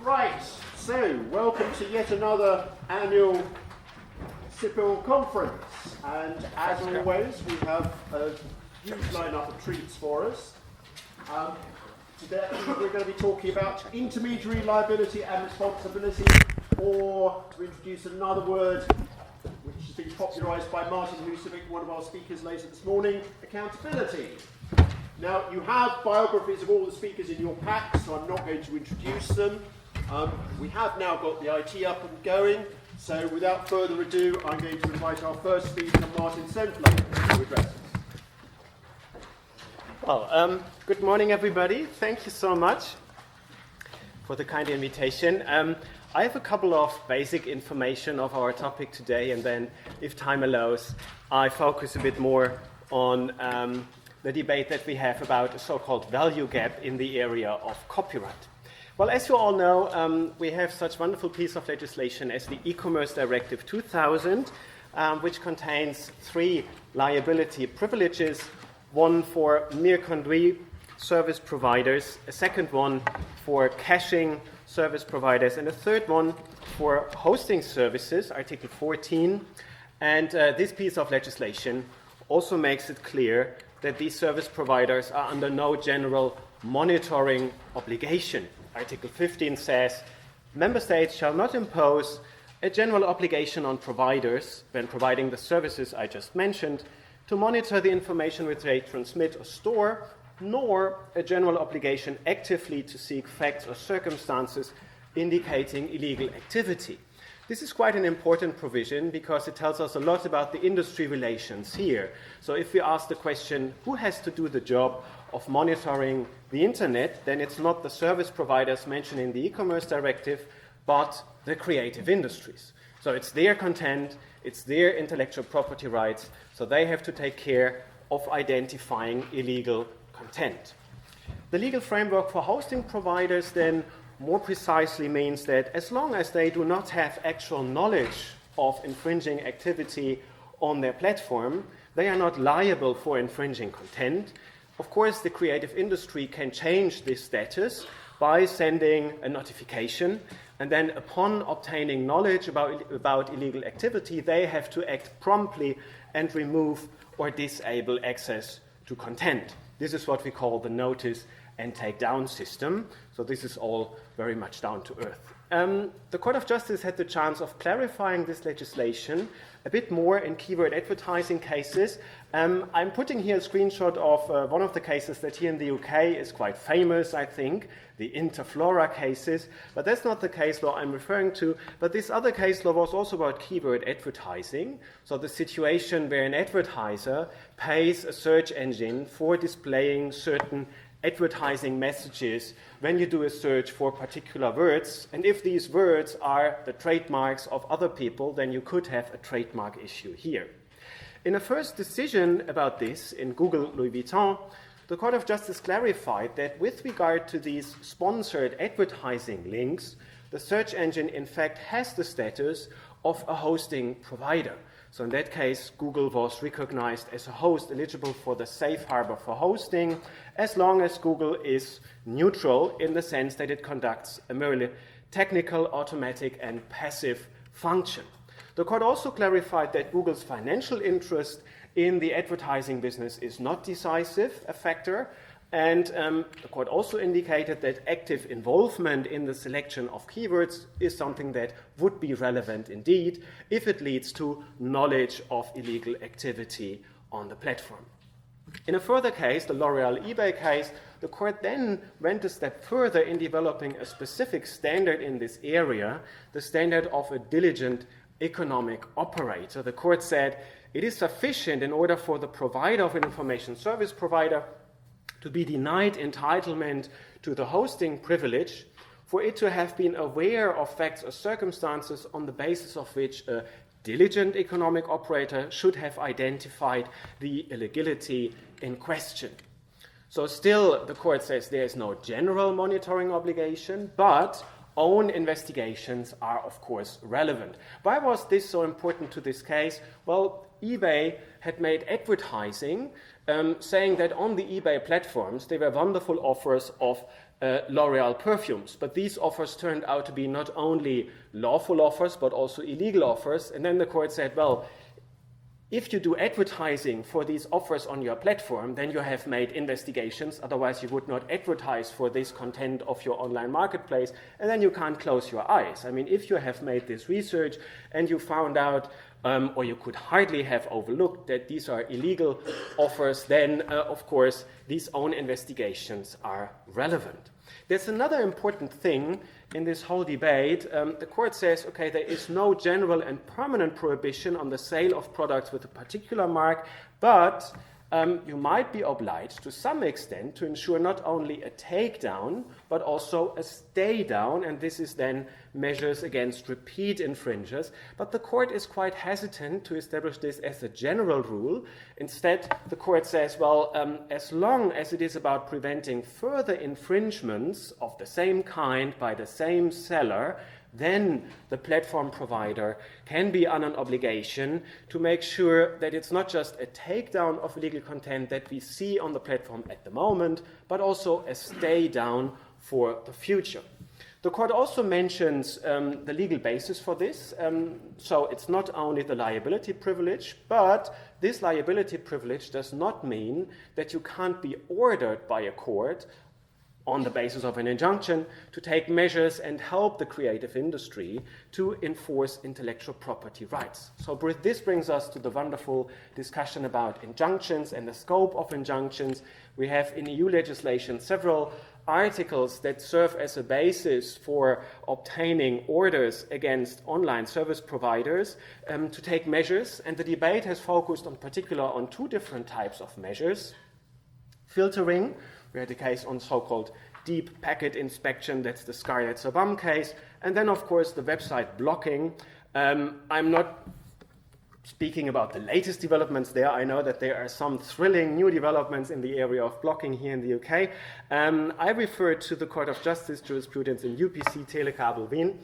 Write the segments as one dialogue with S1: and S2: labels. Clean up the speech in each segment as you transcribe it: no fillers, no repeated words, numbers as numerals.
S1: Right, so welcome to yet another annual CIPIL conference, and as always we have a huge lineup of treats for us. Today we're going to be talking about intermediary liability and responsibility, or to introduce another word which has been popularised by Martin Senftleben, one of our speakers later this morning, accountability. Now, you have biographies of all the speakers in your pack, so I'm not going to introduce them. We have now got the IT up and going, so without further ado, I'm going to invite our first speaker, Martin Senftleben, to address us.
S2: Well, good morning, everybody. Thank you so much for the kind invitation. I have a couple of basic information of our topic today, and then, if time allows, I focus a bit more on the debate that we have about a so-called value gap in the area of copyright. Well, as you all know, we have such a wonderful piece of legislation as the E-Commerce Directive 2000, which contains 3 liability privileges, one for mere conduit service providers, a second one for caching service providers, and a third one for hosting services, Article 14. And this piece of legislation also makes it clear that these service providers are under no general monitoring obligation. Article 15 says, member states shall not impose a general obligation on providers when providing the services I just mentioned to monitor the information which they transmit or store, nor a general obligation actively to seek facts or circumstances indicating illegal activity. This is quite an important provision because it tells us a lot about the industry relations here. So if we ask the question, who has to do the job of monitoring the internet, then it's not the service providers mentioned in the e-commerce directive, but the creative industries. So it's their content, it's their intellectual property rights, so they have to take care of identifying illegal content. The legal framework for hosting providers then more precisely means that as long as they do not have actual knowledge of infringing activity on their platform, they are not liable for infringing content. Of course, the creative industry can change this status by sending a notification, and then upon obtaining knowledge about illegal activity, they have to act promptly and remove or disable access to content. This is what we call the notice and take down system. So this is all very much down to earth. The Court of Justice had the chance of clarifying this legislation a bit more in keyword advertising cases. I'm putting here a screenshot of one of the cases that here in the UK is quite famous, I think, the Interflora cases, but that's not the case law I'm referring to. But this other case law was also about keyword advertising. So the situation where an advertiser pays a search engine for displaying certain advertising messages when you do a search for particular words, and if these words are the trademarks of other people, then you could have a trademark issue here. In a first decision about this in Google Louis Vuitton, the Court of Justice clarified that with regard to these sponsored advertising links, the search engine in fact has the status of a hosting provider. So in that case, Google was recognized as a host eligible for the safe harbor for hosting, as long as Google is neutral in the sense that it conducts a merely technical, automatic, and passive function. The court also clarified that Google's financial interest in the advertising business is not decisive a factor, and the court also indicated that active involvement in the selection of keywords is something that would be relevant indeed if it leads to knowledge of illegal activity on the platform. In a further case, the L'Oreal eBay case, the court then went a step further in developing a specific standard in this area, the standard of a diligent economic operator. The court said it is sufficient in order for the provider of an information service provider to be denied entitlement to the hosting privilege for it to have been aware of facts or circumstances on the basis of which a diligent economic operator should have identified the illegality in question. So still, the court says there is no general monitoring obligation, but own investigations are, of course, relevant. Why was this so important to this case? Well, eBay had made advertising saying that on the eBay platforms there were wonderful offers of L'Oreal perfumes, but these offers turned out to be not only lawful offers but also illegal offers. And then the court said, well, if you do advertising for these offers on your platform, then you have made investigations, otherwise you would not advertise for this content of your online marketplace, and then you can't close your eyes. I mean, if you have made this research and you found out, or you could hardly have overlooked that these are illegal offers, then of course these own investigations are relevant. There's another important thing in this whole debate. The court says, okay, there is no general and permanent prohibition on the sale of products with a particular mark, but you might be obliged to some extent to ensure not only a takedown, but also a stay down, and this is then measures against repeat infringers. But the court is quite hesitant to establish this as a general rule. Instead, the court says, well, as long as it is about preventing further infringements of the same kind by the same seller, then the platform provider can be on an obligation to make sure that it's not just a takedown of illegal content that we see on the platform at the moment, but also a stay down for the future. The court also mentions the legal basis for this. So it's not only the liability privilege, but this liability privilege does not mean that you can't be ordered by a court on the basis of an injunction to take measures and help the creative industry to enforce intellectual property rights. So this brings us to the wonderful discussion about injunctions and the scope of injunctions. We have in EU legislation several articles that serve as a basis for obtaining orders against online service providers to take measures, and the debate has focused in particular on two different types of measures. Filtering, we had a case on so-called deep packet inspection, that's the Scarlett Sabam case, and then of course the website blocking. I'm not speaking about the latest developments there. I know that there are some thrilling new developments in the area of blocking here in the UK. I refer to the Court of Justice jurisprudence in UPC Telekabel Wien.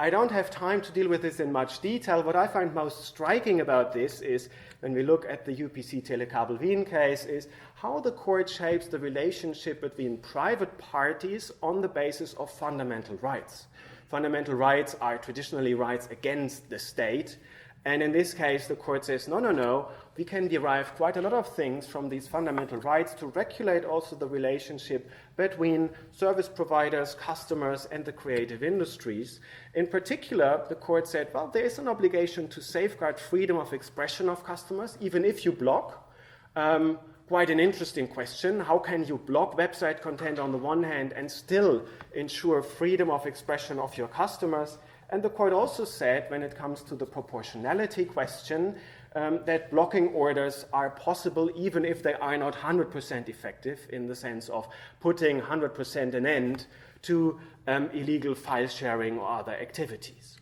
S2: I don't have time to deal with this in much detail. What I find most striking about this is, when we look at the UPC Telekabel Wien case, is how the court shapes the relationship between private parties on the basis of fundamental rights. Fundamental rights are traditionally rights against the state. And in this case, the court says, no, we can derive quite a lot of things from these fundamental rights to regulate also the relationship between service providers, customers, and the creative industries. In particular, the court said, well, there is an obligation to safeguard freedom of expression of customers, even if you block. Quite an interesting question. How can you block website content on the one hand and still ensure freedom of expression of your customers? And the court also said, when it comes to the proportionality question, that blocking orders are possible even if they are not 100% effective, in the sense of putting 100% an end to illegal file sharing or other activities.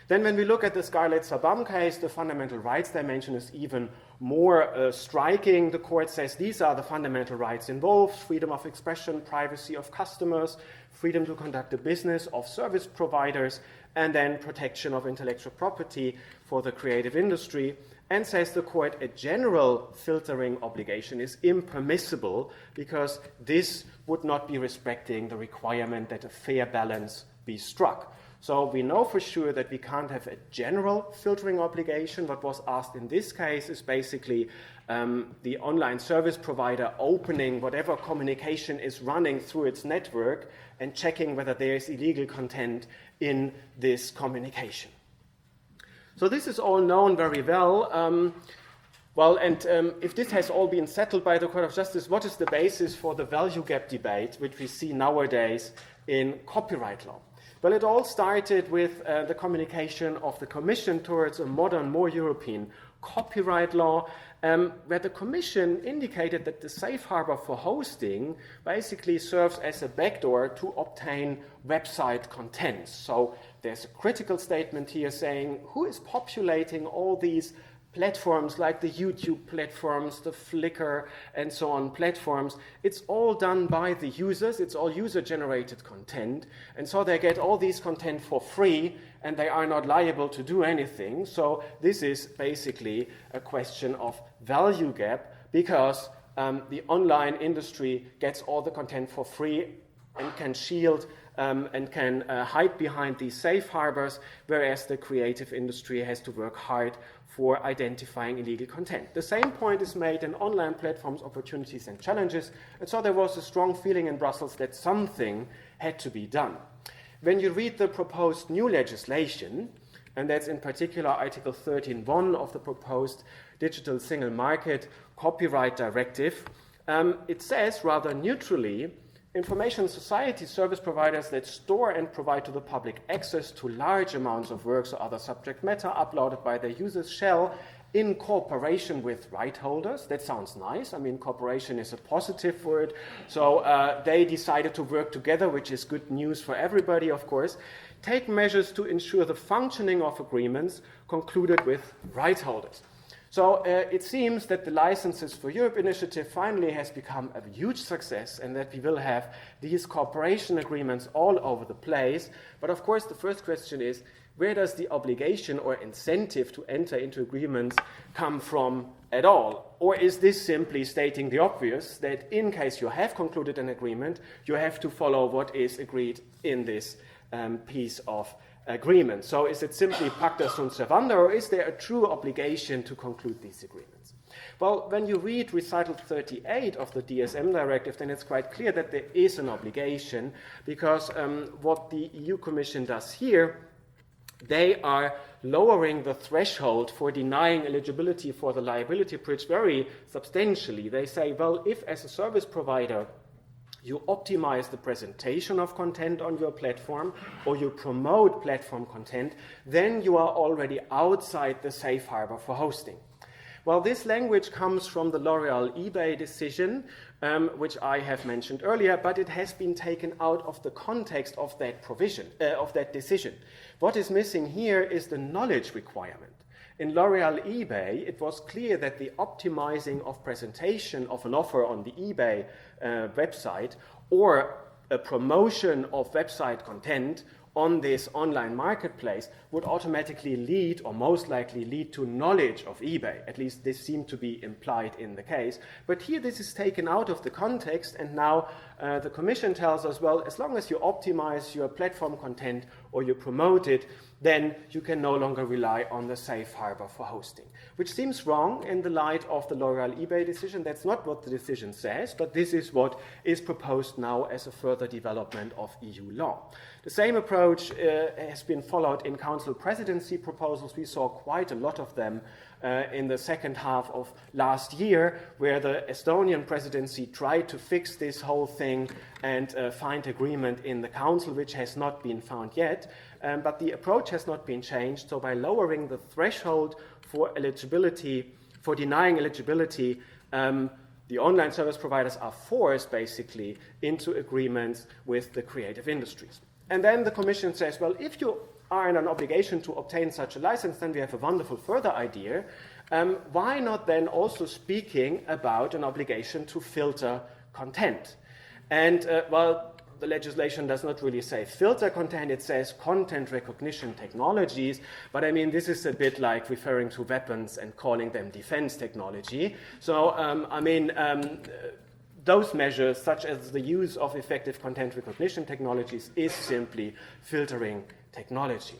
S2: Then when we look at the Scarlett Sabam case, the fundamental rights dimension is even more striking. The court says these are the fundamental rights involved: freedom of expression, privacy of customers, freedom to conduct a business of service providers, and then protection of intellectual property for the creative industry. And says the court, a general filtering obligation is impermissible because this would not be respecting the requirement that a fair balance be struck. So we know for sure that we can't have a general filtering obligation. What was asked in this case is basically the online service provider opening whatever communication is running through its network and checking whether there is illegal content in this communication. So this is all known very well. If this has all been settled by the Court of Justice, what is the basis for the value gap debate which we see nowadays in copyright law? Well, it all started with the communication of the Commission towards a modern, more European copyright law, where the Commission indicated that the safe harbor for hosting basically serves as a backdoor to obtain website contents. So there's a critical statement here saying who is populating all these platforms like the YouTube platforms, the Flickr, and so on platforms. It's all done by the users. It's all user-generated content. And so they get all these content for free, and they are not liable to do anything. So this is basically a question of value gap, because the online industry gets all the content for free and can shield and can hide behind these safe harbors, whereas the creative industry has to work hard for identifying illegal content. The same point is made in online platforms, opportunities and challenges, and so there was a strong feeling in Brussels that something had to be done. When you read the proposed new legislation, and that's in particular Article 13.1 of the proposed Digital Single Market Copyright Directive, it says rather neutrally, information society service providers that store and provide to the public access to large amounts of works or other subject matter uploaded by their users shall, in cooperation with right holders, that sounds nice, I mean cooperation is a positive word, so they decided to work together, which is good news for everybody, of course, take measures to ensure the functioning of agreements concluded with right holders. So it seems that the Licenses for Europe initiative finally has become a huge success and that we will have these cooperation agreements all over the place. But of course, the first question is, where does the obligation or incentive to enter into agreements come from at all? Or is this simply stating the obvious, that in case you have concluded an agreement, you have to follow what is agreed in this piece of agreement? So is it simply pacta sunt servanda, or is there a true obligation to conclude these agreements? Well, when you read recital 38 of the DSM directive, then it's quite clear that there is an obligation, because what the EU Commission does here, they are lowering the threshold for denying eligibility for the liability bridge very substantially. They say, well, if as a service provider you optimize the presentation of content on your platform, or you promote platform content, then you are already outside the safe harbor for hosting. Well, this language comes from the L'Oreal eBay decision, which I have mentioned earlier, but it has been taken out of the context of that provision, of that decision. What is missing here is the knowledge requirement. In L'Oreal eBay, it was clear that the optimizing of presentation of an offer on the eBay website, or a promotion of website content on this online marketplace would automatically lead, or most likely lead, to knowledge of eBay. At least this seemed to be implied in the case. But here this is taken out of the context, and now the Commission tells us, well, as long as you optimize your platform content or you promote it, then you can no longer rely on the safe harbor for hosting, which seems wrong in the light of the L'Oreal eBay decision. That's not what the decision says, but this is what is proposed now as a further development of EU law. The same approach has been followed in Council presidency proposals. We saw quite a lot of them in the second half of last year, where the Estonian presidency tried to fix this whole thing and find agreement in the Council, which has not been found yet. But the approach has not been changed. So by lowering the threshold for eligibility, for denying eligibility, the online service providers are forced basically into agreements with the creative industries. And then the Commission says, well, if you are in an obligation to obtain such a license, then we have a wonderful further idea. Why not then also speaking about an obligation to filter content? And well, the legislation does not really say filter content, it says content recognition technologies, but I mean, this is a bit like referring to weapons and calling them defense technology. So, those measures, such as the use of effective content recognition technologies, is simply filtering technology.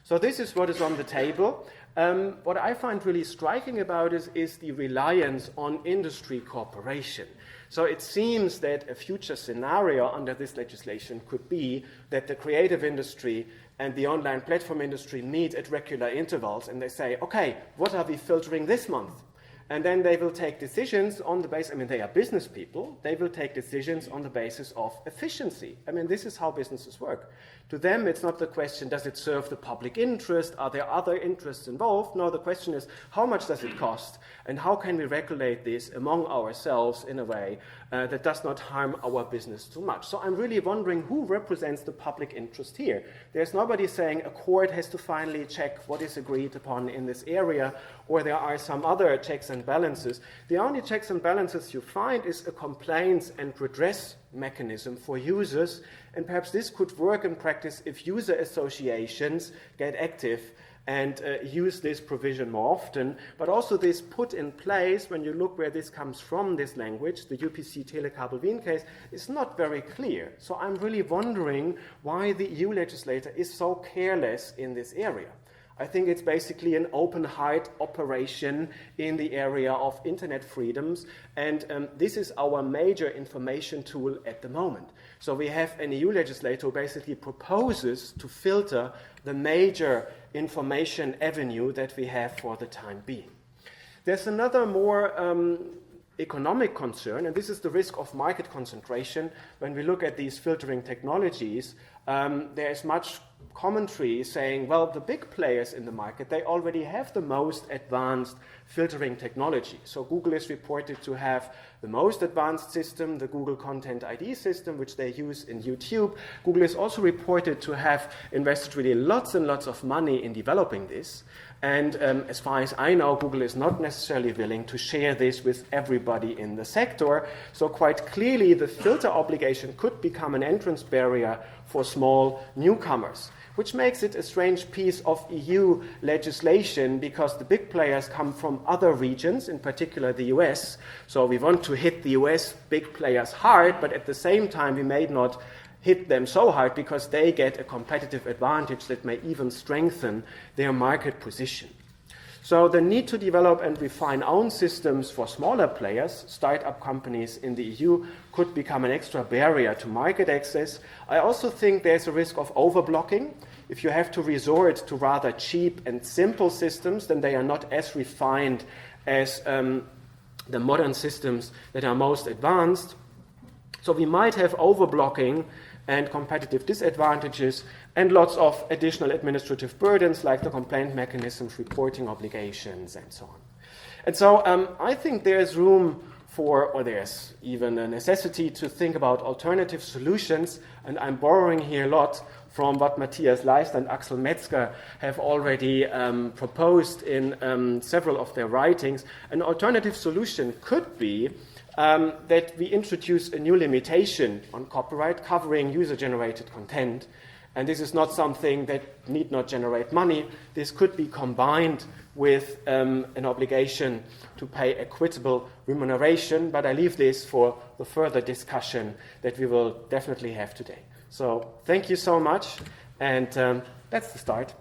S2: So this is what is on the table. What I find really striking about it is the reliance on industry cooperation. So it seems that a future scenario under this legislation could be that the creative industry and the online platform industry meet at regular intervals and they say, okay, what are we filtering this month? And then they will take decisions on the basis, I mean, they are business people, they will take decisions on the basis of efficiency. I mean, this is how businesses work. To them, it's not the question, does it serve the public interest? Are there other interests involved? No, the question is, how much does it cost? And how can we regulate this among ourselves in a way that does not harm our business too much? So I'm really wondering who represents the public interest here. There's nobody saying a court has to finally check what is agreed upon in this area, or there are some other checks and balances. The only checks and balances you find is a complaints and redress mechanism for users, and perhaps this could work in practice if user associations get active and use this provision more often. But also this put in place, when you look where this comes from, this language, the UPC Telekabel-Wien case, is not very clear. So I'm really wondering why the EU legislator is so careless in this area. I think it's basically an open-heart operation in the area of internet freedoms, and this is our major information tool at the moment. So we have an EU legislator who basically proposes to filter the major information avenue that we have for the time being. There's another more economic concern, and this is the risk of market concentration. When we look at these filtering technologies, there is much commentary saying, well, the big players in the market, they already have the most advanced filtering technology. So Google is reported to have the most advanced system, the Google Content ID system, which they use in YouTube. Google is also reported to have invested really lots and lots of money in developing this. And as far as I know, Google is not necessarily willing to share this with everybody in the sector. So quite clearly, the filter obligation could become an entrance barrier for small newcomers, which makes it a strange piece of EU legislation because the big players come from other regions, in particular the US. So we want to hit the US big players hard, but at the same time we may not hit them so hard because they get a competitive advantage that may even strengthen their market position. So the need to develop and refine own systems for smaller players, startup companies in the EU, could become an extra barrier to market access. I also think there's a risk of overblocking. If you have to resort to rather cheap and simple systems, then they are not as refined as the modern systems that are most advanced. So we might have overblocking and competitive disadvantages, and lots of additional administrative burdens like the complaint mechanisms, reporting obligations, and so on. And so I think there's room for, or there's even a necessity to think about alternative solutions, and I'm borrowing here a lot from what Matthias Leist and Axel Metzger have already proposed in several of their writings. An alternative solution could be that we introduce a new limitation on copyright covering user-generated content. And this is not something that need not generate money. This could be combined with an obligation to pay equitable remuneration, but I leave this for the further discussion that we will definitely have today. So thank you so much, and that's the start.